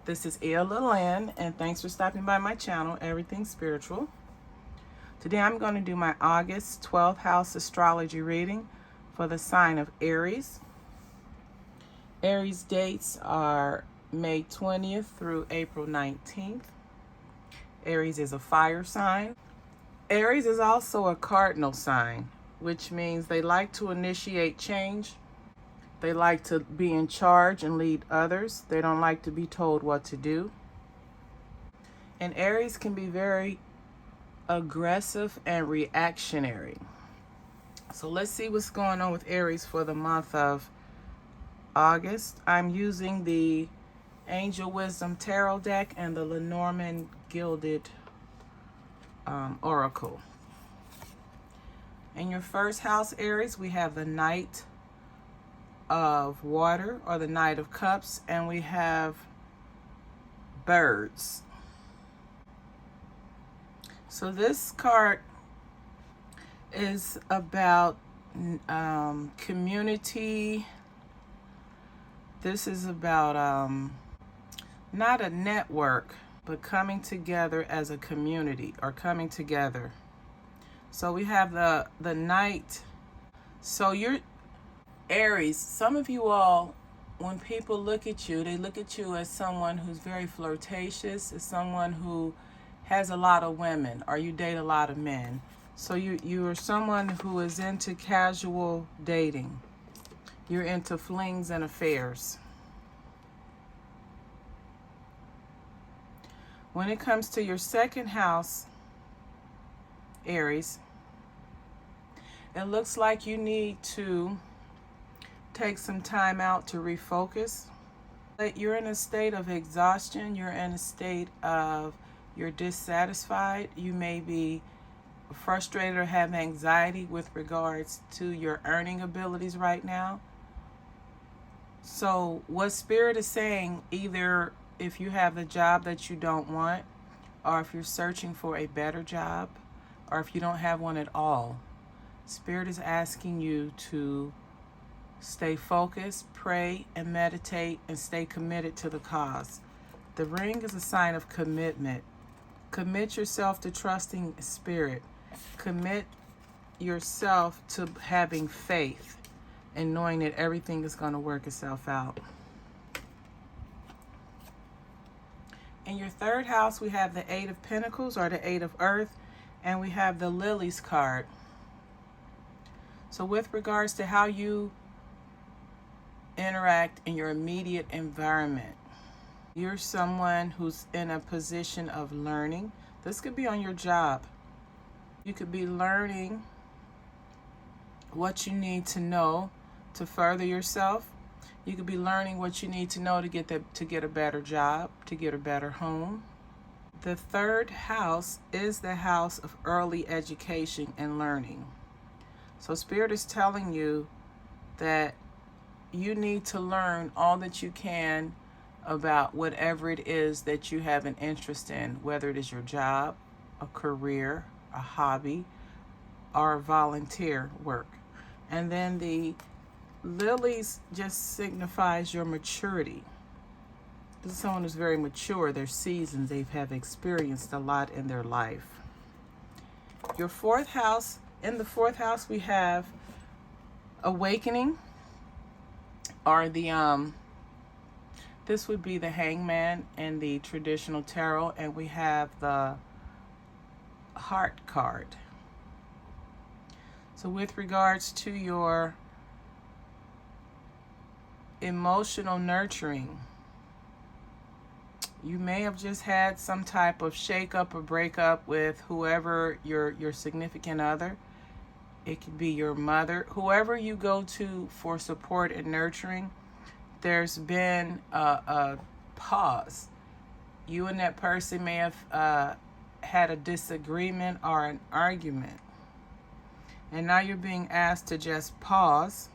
This is Lynn, and thanks for stopping by my channel, Everything Spiritual. Today I'm going to do my August 12th house astrology reading for the sign of Aries. Aries dates are May 20th through April 19th. Aries is a fire sign. Aries is also a cardinal sign, which means they like to initiate change. They like to be in charge and lead others. They don't like to be told what to do. And Aries can be very aggressive and reactionary. So let's see what's going on with Aries for the month of August. I'm using the Angel Wisdom Tarot deck and the Lenormand Gilded Oracle. In your first house, Aries, we have the Knight of Water, or the Knight of Cups, and we have birds. So this card is about community. This is about not a network, but coming together as a community, or coming together. So we have the Knight. So you're Aries. Some of you all, when people look at you, they look at you as someone who's very flirtatious, as someone who has a lot of women, or you date a lot of men. So you are someone who is into casual dating. You're into flings and affairs. When it comes to your second house, Aries, it looks like you need to take some time out to refocus. You're in a state of exhaustion. You're in a state of you're dissatisfied. You may be frustrated or have anxiety with regards to your earning abilities right now. So what Spirit is saying, either if you have a job that you don't want, or if you're searching for a better job, or if you don't have one at all, Spirit is asking you to stay focused, pray, and meditate, and stay committed to the cause. The ring is a sign of commitment. Commit yourself to trusting Spirit. Commit yourself to having faith and knowing that everything is going to work itself out. In your third house, we have the Eight of Pentacles, or the Eight of Earth, and we have the Lilies card. So with regards to how you interact in your immediate environment, you're someone who's in a position of learning. This could be on your job. You could be learning what you need to know to further yourself. You could be learning what you need to know to get a better job, to get a better home. The third house is the house of early education and learning. So Spirit is telling you that you need to learn all that you can about whatever it is that you have an interest in, whether it is your job, a career, a hobby, or volunteer work. And then the lilies just signifies your maturity. This is someone who's very mature. They're seasoned. They have experienced a lot in their life. Your fourth house, in the fourth house, we have awakening, or the this would be the Hangman in the traditional tarot, and we have the Heart card. So with regards to your emotional nurturing, you may have just had some type of shake-up or breakup with whoever your significant other. It could be your mother. Whoever you go to for support and nurturing, there's been a pause. You and that person may have had a disagreement or an argument. And now you're being asked to just pause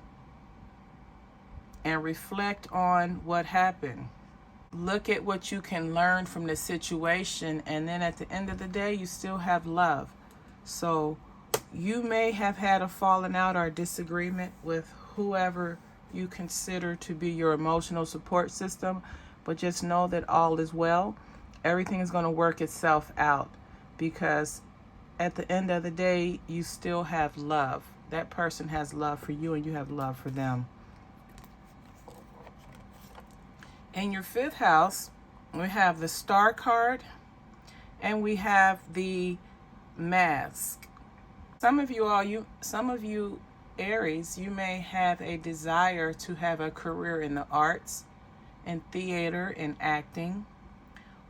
and reflect on what happened. Look at what you can learn from the situation, and then at the end of the day, you still have love. So you may have had a falling out or a disagreement with whoever you consider to be your emotional support system, but just know that all is well. Everything is going to work itself out, because at the end of the day, you still have love. That person has love for you, and you have love for them. In your 5th house, we have the Star card, and we have the Mask. Some of you Aries, you may have a desire to have a career in the arts, in theater, in acting.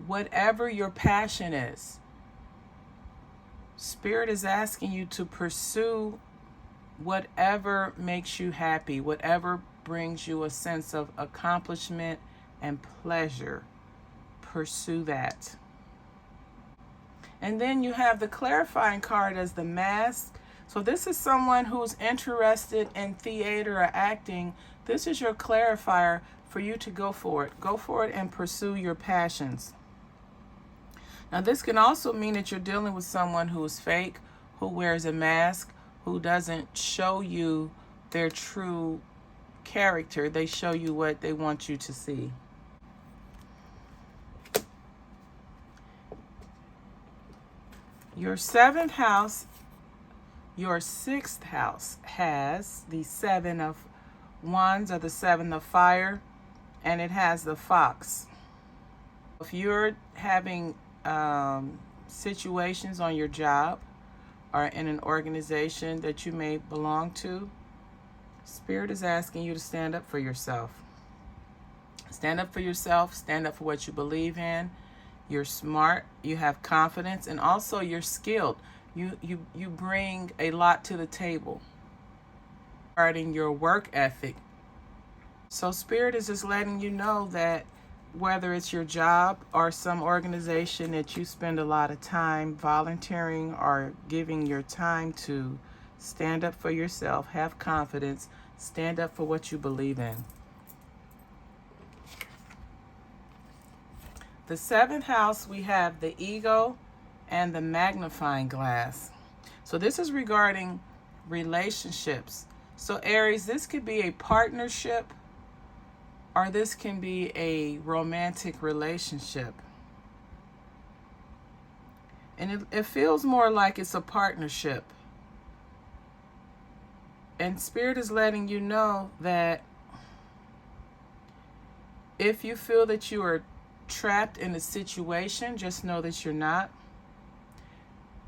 Whatever your passion is, Spirit is asking you to pursue whatever makes you happy, whatever brings you a sense of accomplishment and pleasure. Pursue that. And then you have the clarifying card as the Mask. So this is someone who's interested in theater or acting. This is your clarifier for you to go for it. Go for it and pursue your passions. Now, this can also mean that you're dealing with someone who is fake, who wears a mask, who doesn't show you their true character. They show you what they want you to see. Your 7th house, your 6th house has the 7 of Wands, or the 7 of Fire, and it has the Fox. If you're having situations on your job or in an organization that you may belong to, Spirit is asking you to stand up for yourself. Stand up for yourself. Stand up for what you believe in. You're smart. You have confidence, and also you're skilled. You bring a lot to the table regarding your work ethic. So Spirit is just letting you know that whether it's your job or some organization that you spend a lot of time volunteering or giving your time to, stand up for yourself, have confidence, stand up for what you believe in. The 7th house, we have the Ego and the Magnifying Glass. So this is regarding relationships. So Aries, this could be a partnership, or this can be a romantic relationship. And it feels more like it's a partnership. And Spirit is letting you know that if you feel that you are trapped in a situation, just know that you're not.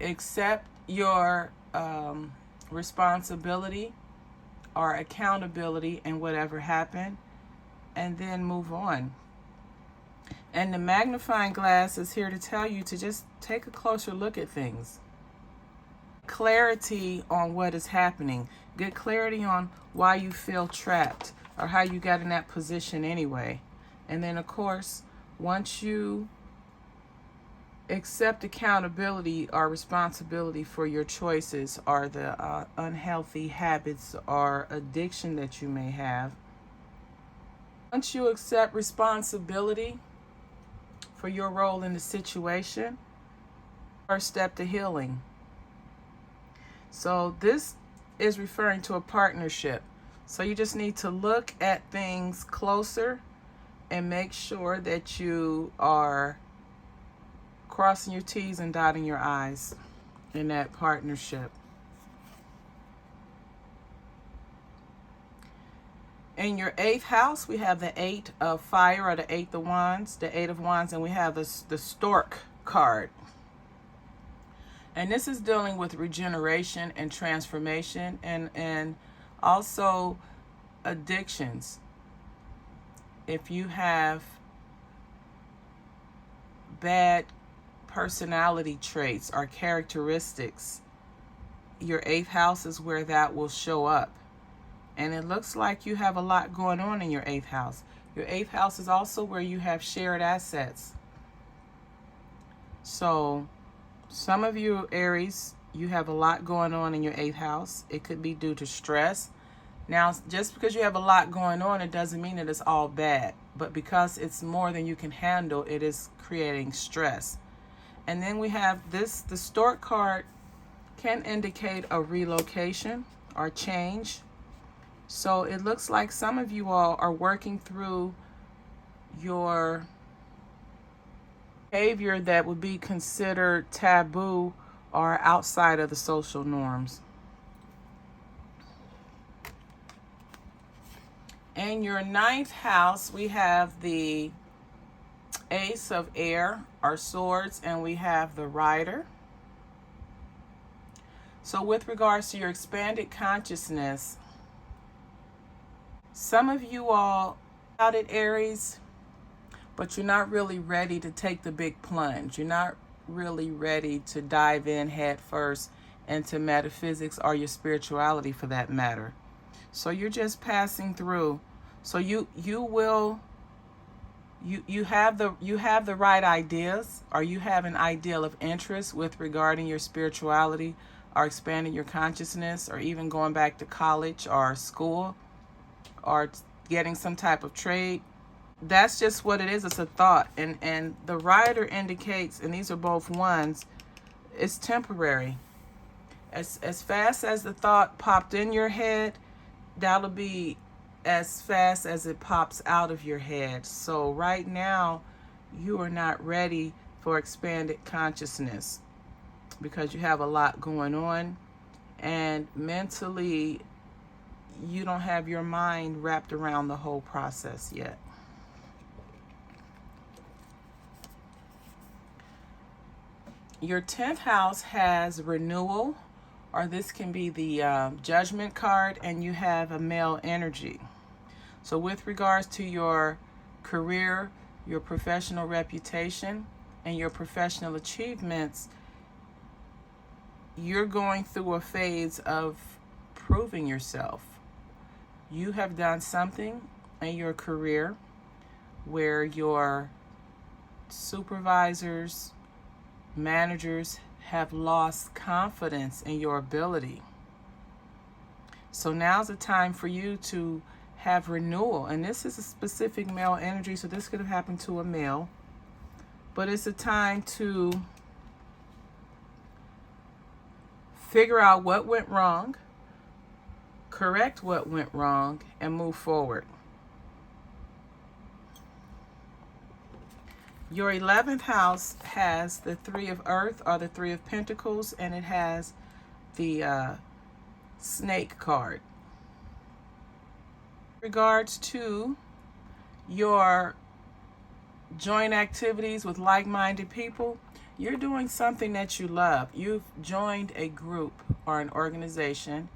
Accept your responsibility or accountability in whatever happened, and then move on. And the magnifying glass is here to tell you to just take a closer look at things. Clarity on what is happening. Get clarity on why you feel trapped or how you got in that position anyway. And then, of course, once you accept accountability or responsibility for your choices or the unhealthy habits or addiction that you may have, once you accept responsibility for your role in the situation, first step to healing. So this is referring to a partnership. So you just need to look at things closer and make sure that you are crossing your T's and dotting your I's in that partnership. In your 8th house, we have the 8 of Fire, or the 8 of Wands, and we have the Stork card. And this is dealing with regeneration and transformation, and also addictions. If you have bad personality traits or characteristics, your 8th house is where that will show up. And it looks like you have a lot going on in your 8th house. Your 8th house is also where you have shared assets. So some of you Aries, you have a lot going on in your 8th house. It could be due to stress. Now, just because you have a lot going on, it doesn't mean that it's all bad. But because it's more than you can handle, it is creating stress. And then we have this, the Stork card can indicate a relocation or change. So it looks like some of you all are working through your behavior that would be considered taboo or outside of the social norms. In your ninth house, we have the Ace of Air, or Swords, and we have the Rider. So with regards to your expanded consciousness, some of you all out at Aries, but you're not really ready to take the big plunge. You're not really ready to dive in head first into metaphysics or your spirituality for that matter. So you're just passing through. So you have the right ideas, or you have an ideal of interest with regarding your spirituality or expanding your consciousness, or even going back to college or school or getting some type of trade. That's just what it is. It's a thought. And the Rider indicates, and these are both ones, it's temporary. As fast as the thought popped in your head, that'll be as fast as it pops out of your head. So right now, you are not ready for expanded consciousness because you have a lot going on, and mentally, you don't have your mind wrapped around the whole process yet. Your 10th house has renewal, or this can be the judgment card, and you have a male energy. So with regards to your career, your professional reputation, and your professional achievements, you're going through a phase of proving yourself. You have done something in your career where your supervisors, managers have lost confidence in your ability. So now's the time for you to have renewal. And this is a specific male energy, so this could have happened to a male. But it's a time to figure out what went wrong, correct what went wrong, and move forward. Your 11th house has the Three of Earth, or the Three of Pentacles, and it has the Snake card. In regards to your joint activities with like-minded people, you're doing something that you love. You've joined a group or an organization,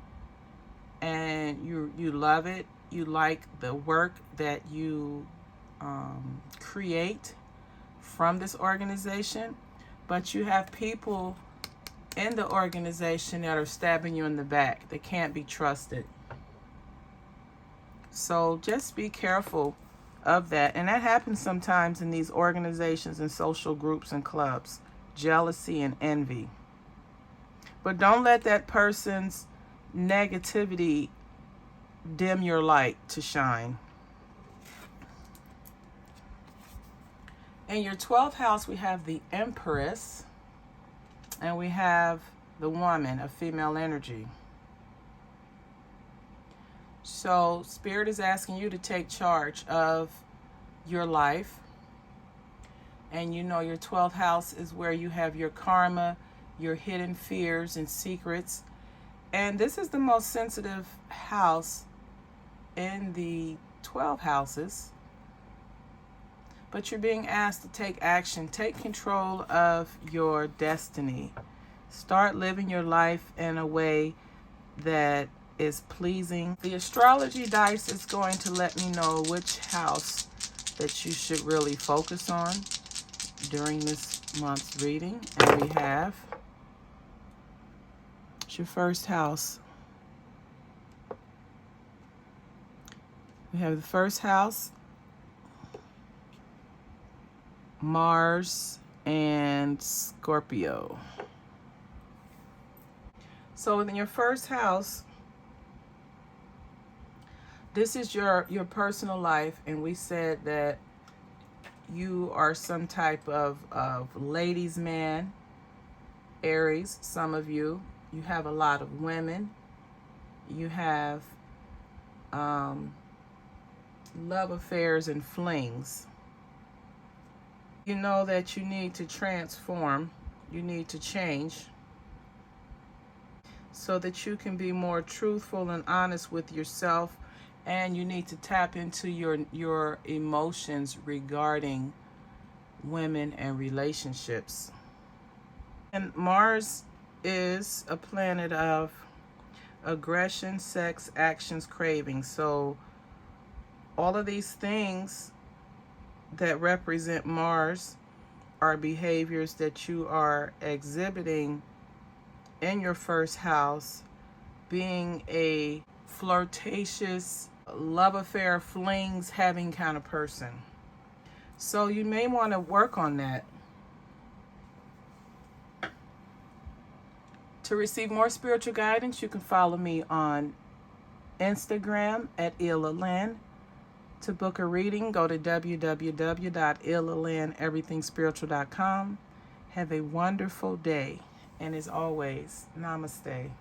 and you love it. You like the work that you create from this organization, but you have people in the organization that are stabbing you in the back. They can't be trusted. So just be careful of that. And that happens sometimes in these organizations and social groups and clubs. Jealousy and envy. But don't let that person's negativity dim your light to shine. In your 12th house, we have the Empress, and we have the Woman, a female energy. So Spirit is asking you to take charge of your life. And you know your 12th house is where you have your karma, your hidden fears and secrets. And this is the most sensitive house in the 12 houses. But you're being asked to take action. Take control of your destiny. Start living your life in a way that is pleasing. The astrology dice is going to let me know which house that you should really focus on during this month's reading. And we have, it's your first house. We have the first house, Mars and Scorpio. So in your first house, this is your personal life, and we said that you are some type of ladies' man, Aries, some of you. You have a lot of women. You have love affairs and flings. You know that you need to transform, you need to change, so that you can be more truthful and honest with yourself, and you need to tap into your emotions regarding women and relationships. And Mars is a planet of aggression, sex, actions, cravings. So all of these things that represent Mars are behaviors that you are exhibiting in your first house, being a flirtatious, love affair, flings having kind of person. So you may want to work on that. To receive more spiritual guidance, you can follow me on Instagram at Ilalan. To book a reading, go to www.ilalandeverythingspiritual.com. Have a wonderful day. And as always, namaste.